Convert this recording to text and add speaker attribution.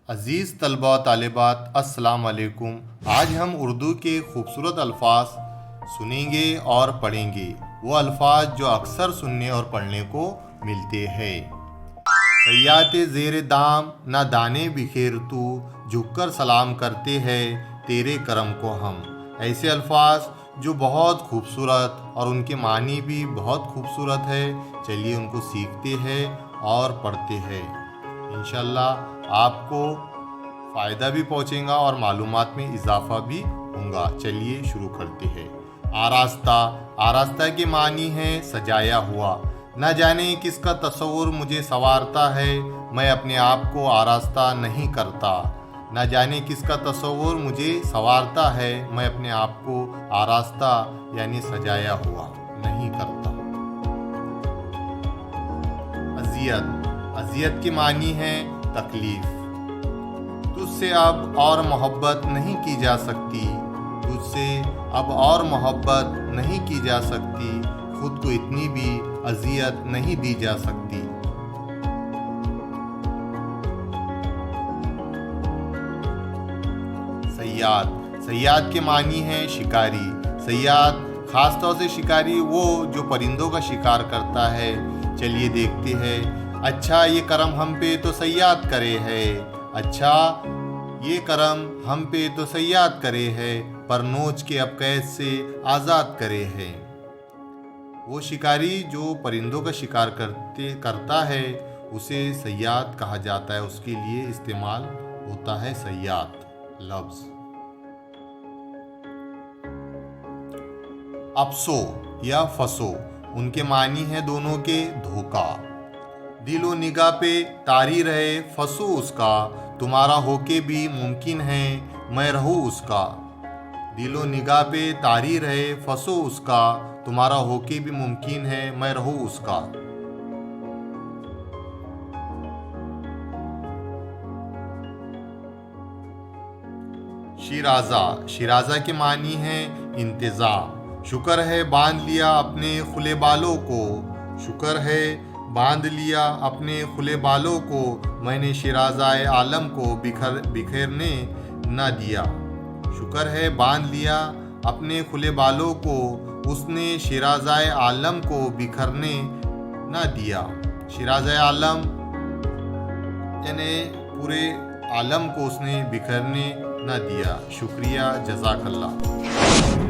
Speaker 1: अज़ीज़ तलबा तालिबात अस्सलाम वालेकुम। आज हम उर्दू के खूबसूरत अल्फाज सुनेंगे और पढ़ेंगे, वो अल्फाज जो अक्सर सुनने और पढ़ने को मिलते हैं। सयाते ज़ेर दाम ना दाने बिखेर तू, झुककर सलाम करते हैं तेरे करम को हम। ऐसे अल्फाज जो बहुत खूबसूरत और उनके मानी भी बहुत खूबसूरत है। चलिए उनको सीखते हैं और पढ़ते हैं। इंशाल्लाह आपको फ़ायदा भी पहुँचेगा और मालूमात में इजाफ़ा भी होगा। चलिए शुरू करते हैं। आरास्ता। आरास्ता के मानी है सजाया हुआ। न जाने किसका तस्वुर मुझे संवारता है, मैं अपने आप को आरास्ता नहीं करता। न जाने किसका तस्वुर मुझे संवारता है, मैं अपने आप को आरास्ता यानी सजाया हुआ नहीं करता। अज़ियत। अज़ियत की मानी है तकलीफ़। तुझसे अब और मोहब्बत नहीं की जा सकती, तुझसे अब और मोहब्बत नहीं की जा सकती, खुद को इतनी भी अज़ियत नहीं दी जा सकती। सय्याद। सय्याद के मानी है शिकारी। सय्याद खास तौर से शिकारी वो जो परिंदों का शिकार करता है। चलिए देखते हैं। अच्छा ये करम हम पे तो सय्याद करे है, अच्छा ये करम हम पे तो सय्याद करे है, पर नोच के अब कैद से आज़ाद करे है। वो शिकारी जो परिंदों का शिकार करता है उसे सय्याद कहा जाता है। उसके लिए इस्तेमाल होता है सय्याद लफ्ज़। अफसो या फसो, उनके मानी है दोनों के धोखा। दिलो निगाह पे तारी रहे फंसो उसका, तुम्हारा होके भी मुमकिन है मैं रहूँ उसका। दिलो निगाह पे तारी रहे फंसो उसका, तुम्हारा होके भी मुमकिन है मैं रहूँ उसका। शिराजा। शिराजा के मानी है इंतज़ाम। शुक्र है बांध लिया अपने खुले बालों को, शुक्र है बांध लिया अपने खुले बालों को, मैंने शिराज़ाए आलम को बिखेरने न दिया। शुक्र है बांध लिया अपने खुले बालों को, उसने शिराज़ाए आलम को बिखरने न दिया। शिराज़ाए आलम यानी पूरे आलम को उसने बिखरने न दिया। शुक्रिया, जज़ाकल्लाह।